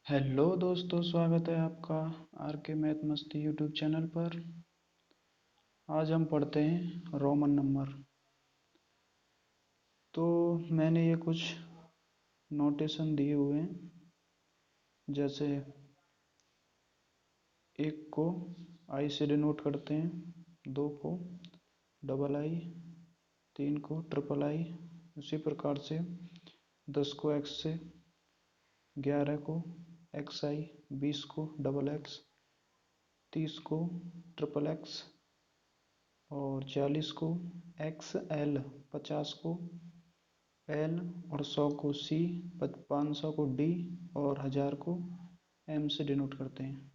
Hello दोस्तों, स्वागत है आपका आर के मैथ मस्ती यूट्यूब चैनल पर। आज हम पढ़ते हैं रोमन नंबर। तो मैंने ये कुछ नोटेशन दिए हुए हैं, जैसे एक को आई से डिनोट करते हैं, दो को डबल आई, तीन को ट्रिपल आई। उसी प्रकार से 10 को एक्स से, 11 को एक्स आई, 20 को डबल एक्स, 30 को ट्रिपल एक्स और 40 को एक्स एल, 50 को एल और 100 को सी, 500 को डी और 1000 को एम से डिनोट करते हैं।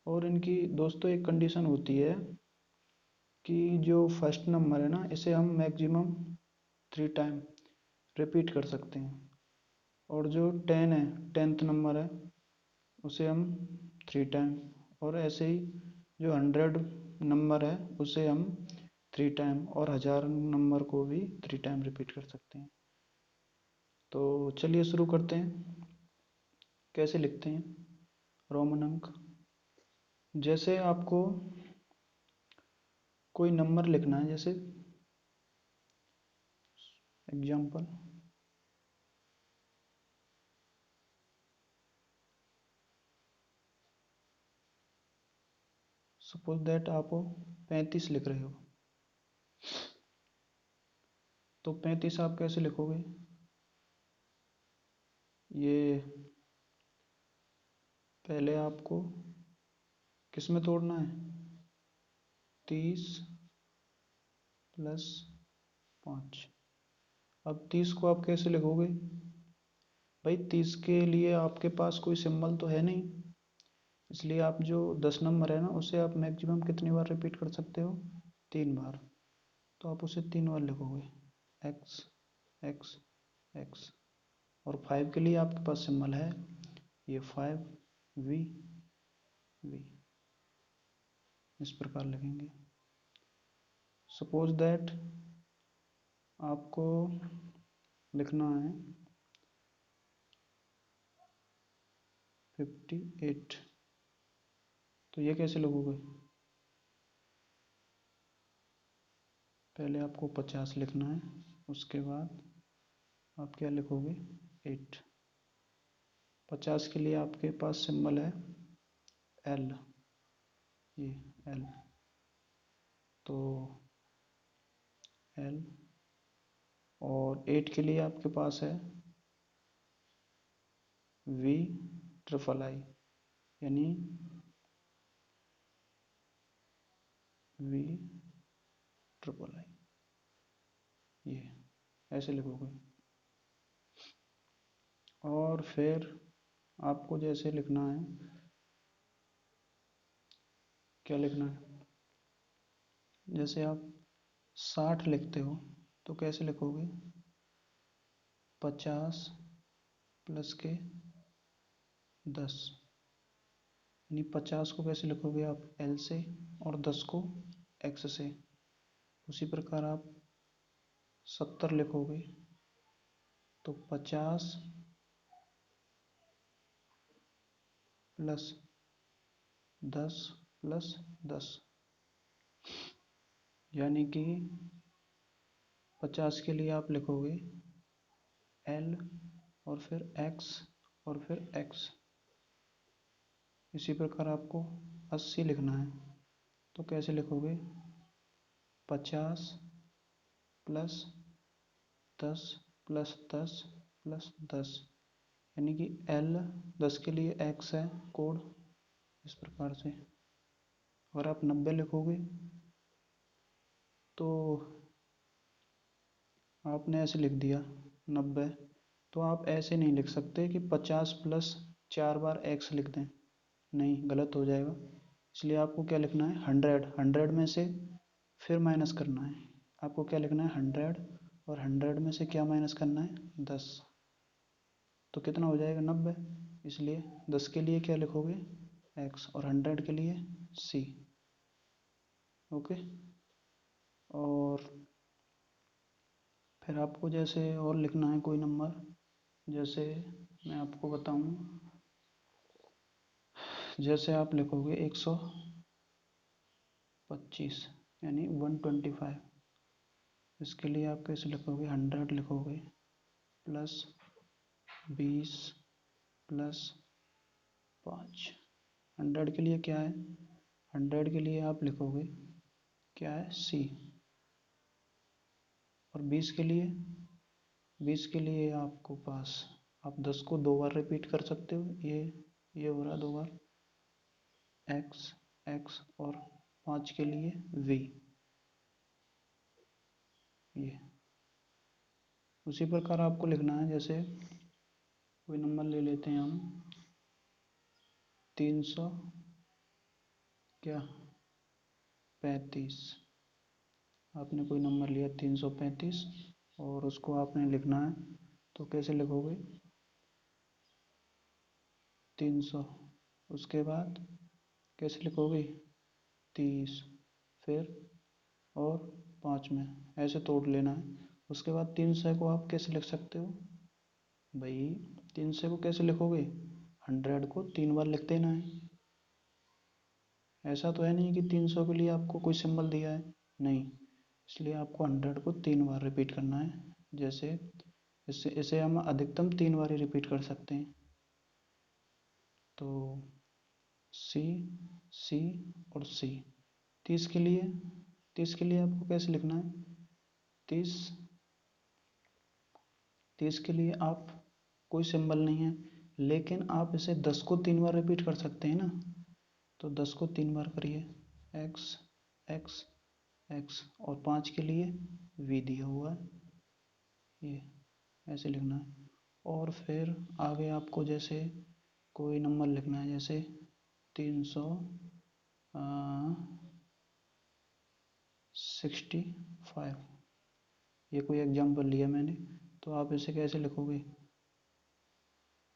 और इनकी दोस्तों एक कंडीशन होती है कि जो फर्स्ट नंबर है ना, इसे हम मैक्सिमम 3 टाइम रिपीट कर सकते हैं। और जो 10 है, 10th नंबर है, उसे हम 3 टाइम। और ऐसे ही जो 100 नंबर है उसे हम 3 टाइम, और 1000 नंबर को भी 3 टाइम रिपीट कर सकते हैं। तो चलिए शुरू करते हैं। कैसे लिखते हैं रोमन अंक। जैसे आपको कोई नंबर लिखना है, जैसे एग्जाम्पल सपोज दैट आप 35 लिख रहे हो, तो 35 आप कैसे लिखोगे? ये पहले आपको किस में तोड़ना है? 30 प्लस 5। अब 30 को आप कैसे लिखोगे? भाई 30 के लिए आपके पास कोई सिंबल तो है नहीं, इसलिए आप जो 10 नंबर है ना, उसे आप मैक्सिमम कितनी बार रिपीट कर सकते हो? 3 बार। तो आप उसे 3 बार लिखोगे, एक्स एक्स एक्स। और 5 के लिए आपके पास सिंबल है, ये 5 वी वी। इस प्रकार लिखेंगे। सपोज दैट आपको लिखना है 58, तो ये कैसे लिखोगे? पहले आपको 50 लिखना है, उसके बाद आप क्या लिखोगे? 8। 50 के लिए आपके पास सिंबल है एल, ये एल। तो एल। और 8 के लिए आपके पास है वी ट्रिपल आई, यानी वी ट्रिपल आई। ये ऐसे लिखोगे। और फिर आपको जैसे लिखना है, क्या लिखना है? जैसे आप 60 लिखते हो, तो कैसे लिखोगे? 50 प्लस के 10, यानी 50 को कैसे लिखोगे आप? एल से, और 10 को एक्स से। उसी प्रकार आप 70 लिखोगे, तो 50 प्लस 10 प्लस 10, यानी कि 50 के लिए आप लिखोगे एल और फिर एक्स और फिर एक्स। इसी प्रकार आपको 80 लिखना है, तो कैसे लिखोगे? 50 प्लस 10 प्लस 10 प्लस 10, यानी कि एल 10 के लिए एक्स है कोड। इस प्रकार से अगर आप 90 लिखोगे, तो आपने ऐसे लिख दिया 90। तो आप ऐसे नहीं लिख सकते कि 50 प्लस 4 बार एक्स लिख दें, नहीं, गलत हो जाएगा। इसलिए आपको क्या लिखना है? 100। 100 में से फिर माइनस करना है। आपको क्या लिखना है? 100, और 100 में से क्या माइनस करना है? 10। तो कितना हो जाएगा? 90। इसलिए 10 के लिए क्या लिखोगे? एक्स, और 100 के लिए सी। ओके। और फिर आपको जैसे और लिखना है कोई नंबर, जैसे मैं आपको बताऊं, जैसे आप लिखोगे 125 यानी 125, इसके लिए आप कैसे लिखोगे, 100 लिखोगे प्लस 20 प्लस 5। 100 के लिए क्या है, 100 के लिए आप लिखोगे क्या है, C। और 20 के लिए, 20 के लिए आपको पास, आप 10 को 2 बार रिपीट कर सकते हो, ये हो रहा 2 बार x x, और 5 के लिए v। ये उसी प्रकार आपको लिखना है। जैसे कोई नंबर ले लेते हैं हम 300 क्या 35, आपने कोई नंबर लिया 335 और उसको आपने लिखना है, तो कैसे लिखोगे, 300, उसके बाद कैसे लिखोगे 30, फिर और 5 में ऐसे तोड़ लेना है। उसके बाद 300 को आप कैसे लिख सकते हो भाई, 300 को कैसे लिखोगे, 100 को 3 बार लिख देना है। ऐसा तो है नहीं कि 300 के लिए आपको कोई सिंबल दिया है, नहीं, इसलिए आपको 100 को 3 बार रिपीट करना है। जैसे इसे हम अधिकतम 3 बार ही रिपीट कर सकते हैं। तो सी, सी और सी। 30 के लिए, 30 के लिए आपको कैसे लिखना है, 30, 30 के लिए आप कोई सिंबल नहीं है, लेकिन आप इसे 10 को 3 बार रिपीट कर सकते हैं ना, तो 10 को 3 बार करिए, एक्स एक्स एक्स, और 5 के लिए वी दिया हुआ है, ये ऐसे लिखना है। और फिर आगे आपको जैसे कोई नंबर लिखना है, जैसे 365, ये कोई एग्जाम्पल लिया मैंने, तो आप इसे कैसे लिखोगे,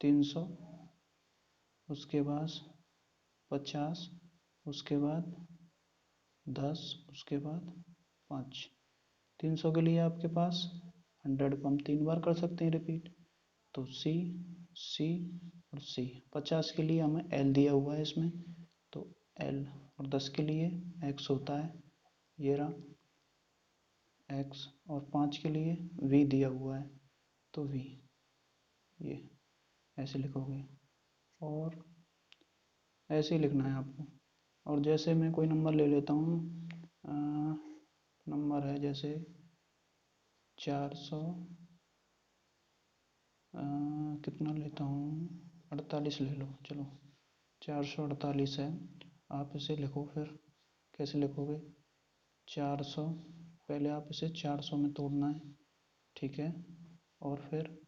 300, उसके बाद 50, उसके बाद 10, उसके बाद 5। 300 के लिए आपके पास 100 को हम 3 बार कर सकते हैं रिपीट, तो सी, सी और सी। 50 के लिए हमें एल दिया हुआ है इसमें, तो एल, और 10 के लिए एक्स होता है, ये रहा एक्स, और 5 के लिए वी दिया हुआ है, तो वी, ये ऐसे लिखोगे। और ऐसे ही लिखना है आपको। और जैसे मैं कोई नंबर ले लेता हूँ, नंबर है जैसे 400, कितना लेता हूँ, 48 ले लो, चलो 448 है। आप इसे लिखो, फिर कैसे लिखोगे, 400, पहले आप इसे 400 में तोड़ना है, ठीक है, और फिर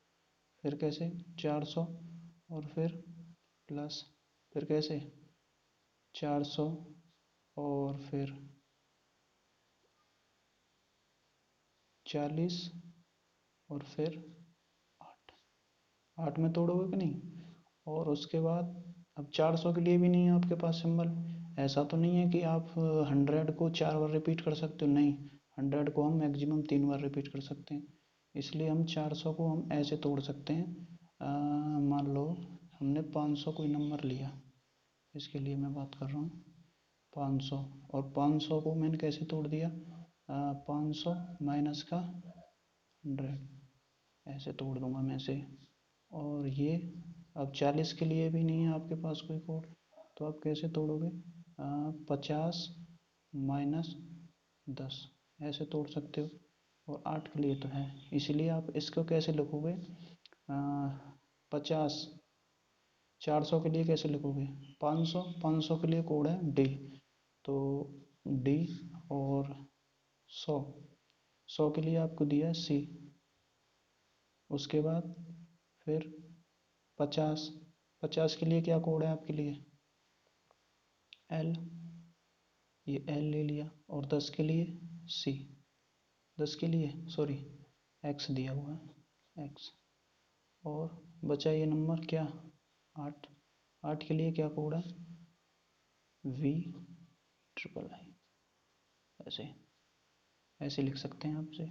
कैसे 400, और फिर प्लस, फिर कैसे 400, और फिर 40, और फिर 8, 8 में तोड़ोगे कि नहीं। और उसके बाद अब 400 के लिए भी नहीं है आपके पास सिंबल, ऐसा तो नहीं है कि आप 100 को 4 बार रिपीट कर सकते हो, नहीं, 100 को हम मैक्सिमम 3 बार रिपीट कर सकते हैं, इसलिए हम 400 को हम ऐसे तोड़ सकते हैं। मान लो हमने 500 कोई नंबर लिया, इसके लिए मैं बात कर रहा हूँ 500, और 500 को मैंने कैसे तोड़ दिया, 500 माइनस का 100, ऐसे तोड़ दूंगा मैं इसे। और ये अब 40 के लिए भी नहीं है आपके पास कोई कोड, तो आप कैसे तोड़ोगे, 50 माइनस 10, ऐसे तोड़ सकते हो। और 8 के लिए तो है, इसलिए आप इसको कैसे लिखोगे, 50, 400 के लिए कैसे लिखोगे, 500, 500 के लिए कोड है डी, तो डी, और 100, 100 के लिए आपको दिया है सी, उसके बाद फिर 50, 50 के लिए क्या कोड है आपके लिए, एल, ये एल ले लिया, और 10 के लिए सी, 10 के लिए सॉरी एक्स दिया हुआ है, एक्स, और बचा ये नंबर क्या, 8, 8 के लिए क्या कोड है, वी ट्रिपल आई, ऐसे ऐसे लिख सकते हैं आपसे,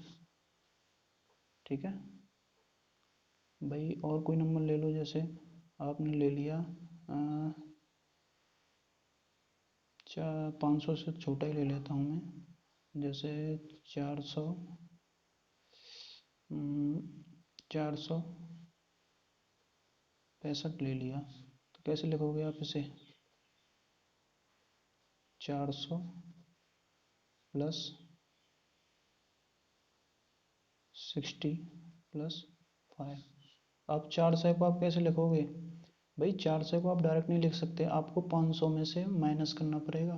ठीक है भाई। और कोई नंबर ले लो, जैसे आपने ले लिया 500 से छोटा ही ले लेता हूँ मैं, जैसे 400, 465 ले लिया। तो कैसे लिखोगे आप इसे? 400 प्लस 60 प्लस 5। अब 400 को आप कैसे लिखोगे भाई? 400 को आप डायरेक्ट नहीं लिख सकते, आपको 500 में से माइनस करना पड़ेगा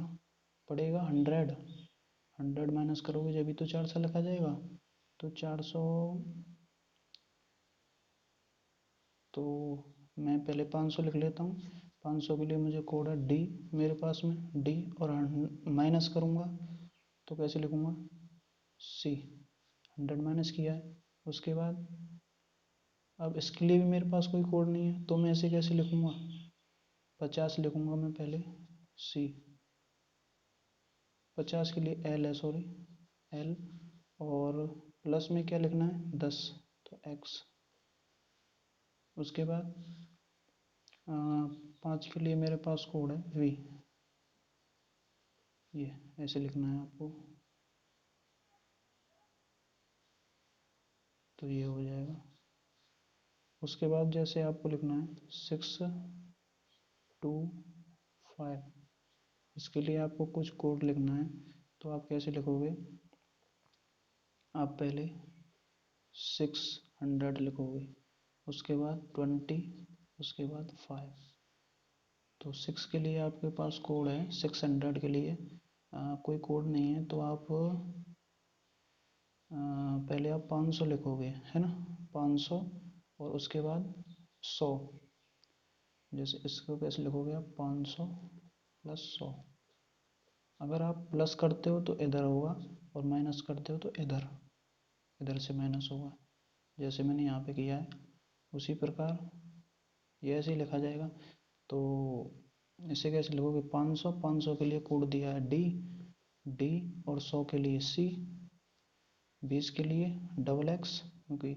100। 100 माइनस करोगे जब भी तो 400 लिखा जाएगा। तो 400, तो मैं पहले 500 लिख लेता हूँ। 500 के लिए मुझे कोड है डी, मेरे पास में डी, और माइनस करूँगा तो कैसे लिखूँगा? सी। 100 माइनस किया है। उसके बाद अब इसके लिए भी मेरे पास कोई कोड नहीं है, तो मैं इसे कैसे लिखूँगा? 50 लिखूँगा मैं पहले, सी। 50 के लिए एल है, सॉरी एल, और प्लस में क्या लिखना है? 10, तो एक्स। उसके बाद 5 के लिए मेरे पास कोड है वी, ये ऐसे लिखना है आपको, तो ये हो जाएगा। उसके बाद जैसे आपको लिखना है 6, 2, 5, इसके लिए आपको कुछ कोड लिखना है। तो आप कैसे लिखोगे? आप पहले 600 लिखोगे, उसके बाद 20, उसके बाद 5। तो 6 के लिए आपके पास कोड है, 600 के लिए कोई कोड नहीं है, तो आप पहले आप 500 लिखोगे, है ना? 500, और उसके बाद 100। जैसे इसको कैसे लिखोगे आप? 500 प्लस 100। अगर आप प्लस करते हो तो इधर होगा, और माइनस करते हो तो इधर, इधर से माइनस होगा, जैसे मैंने यहाँ पे किया है उसी प्रकार ये ऐसे ही लिखा जाएगा। तो इसे कैसे लिखोगे? 500, 500 के लिए कोड दिया है डी, डी, और 100 के लिए सी, 20 के लिए डबल एक्स, क्योंकि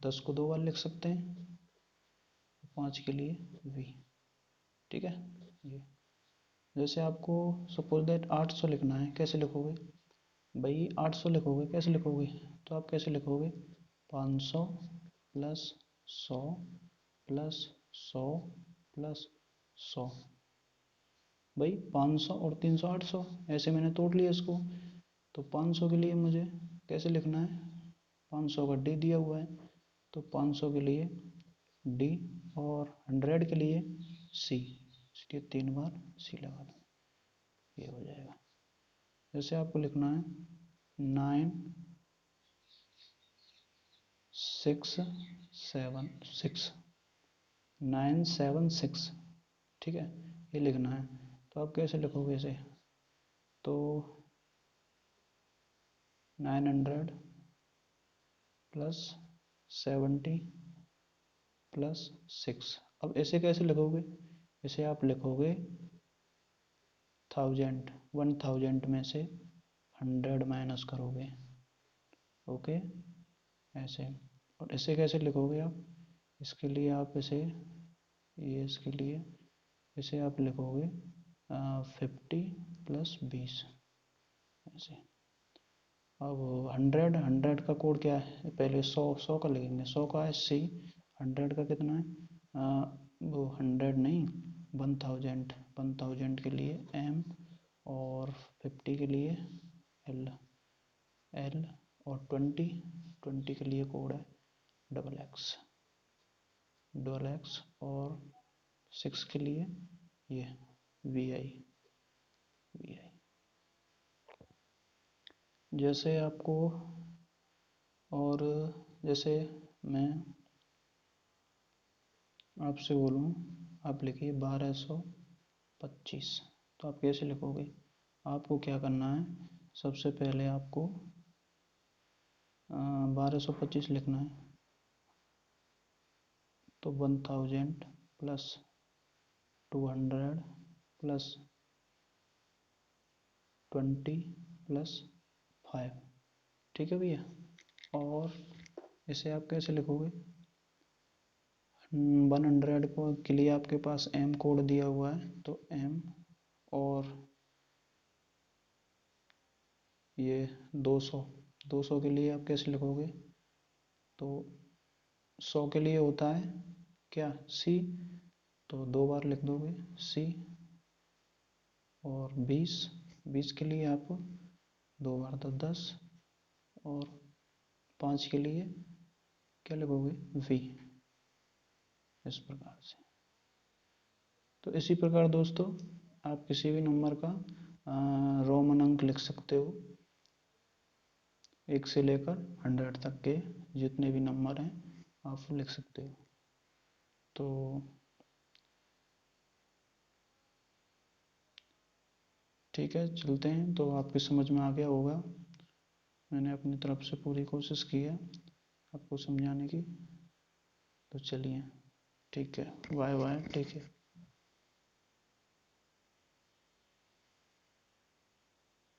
10 को 2 बार लिख सकते हैं, 5 के लिए वी। ठीक है, ये जैसे आपको सपोज दैट 800 लिखना है, कैसे लिखोगे भाई? 800 लिखोगे, कैसे लिखोगे? तो आप कैसे लिखोगे? 500 प्लस 100 प्लस 100 प्लस 100। भाई 500 और 300 800, ऐसे मैंने तोड़ लिया इसको। तो 500 के लिए मुझे कैसे लिखना है? 500 का डी दिया हुआ है, तो 500 के लिए डी, और 100 के लिए सी, इसलिए 3 बार सी लगा दो, ये हो जाएगा। जैसे आपको लिखना है 9, 6, 7, 6, 9, 7, 6, ठीक है, ये लिखना है। तो आप कैसे लिखोगे इसे? तो 900 प्लस 70 प्लस 6। अब ऐसे कैसे लिखोगे? इसे आप लिखोगे 1000 में से 100 माइनस करोगे, ओके, ऐसे। और इसे कैसे लिखोगे आप? इसके लिए आप इसे, ये इसके लिए इसे आप लिखोगे 50 प्लस 20, ऐसे। अब 100 का कोड क्या है? पहले 100 का लिखेंगे, 100 का है सी, 100 का कितना है? वो 100 नहीं, 1000 के लिए एम, और 50 के लिए एल, एल, और 20 के लिए कोड है डबल एक्स, और 6 के लिए ये वी आई, वी आई। जैसे आपको, और जैसे मैं आपसे बोलूँ, आप लिखिए 1225। तो आप कैसे लिखोगे? आपको क्या करना है? सबसे पहले आपको 1225 लिखना है, तो 1000 प्लस 200 प्लस 20 प्लस 5, ठीक है भैया। और इसे आप कैसे लिखोगे? 100 को के लिए आपके पास एम कोड दिया हुआ है, तो एम, और ये 200, 200 के लिए आप कैसे लिखोगे? तो 100 के लिए होता है क्या? C, तो 2 बार लिख दोगे C। और 20, 20 के लिए आप 2 बार तो 10, और 5 के लिए क्या लिखोगे? V। इस प्रकार से। तो इसी प्रकार दोस्तों आप किसी भी नंबर का रोमन अंक लिख सकते हो, 1 से लेकर 100 तक के जितने भी नंबर हैं आप लिख सकते हो। तो ठीक है, चलते हैं। तो आपकी समझ में आ गया होगा, मैंने अपनी तरफ से पूरी कोशिश की है आपको समझाने की। तो चलिए, ठीक है, बाय बाय, ठीक है।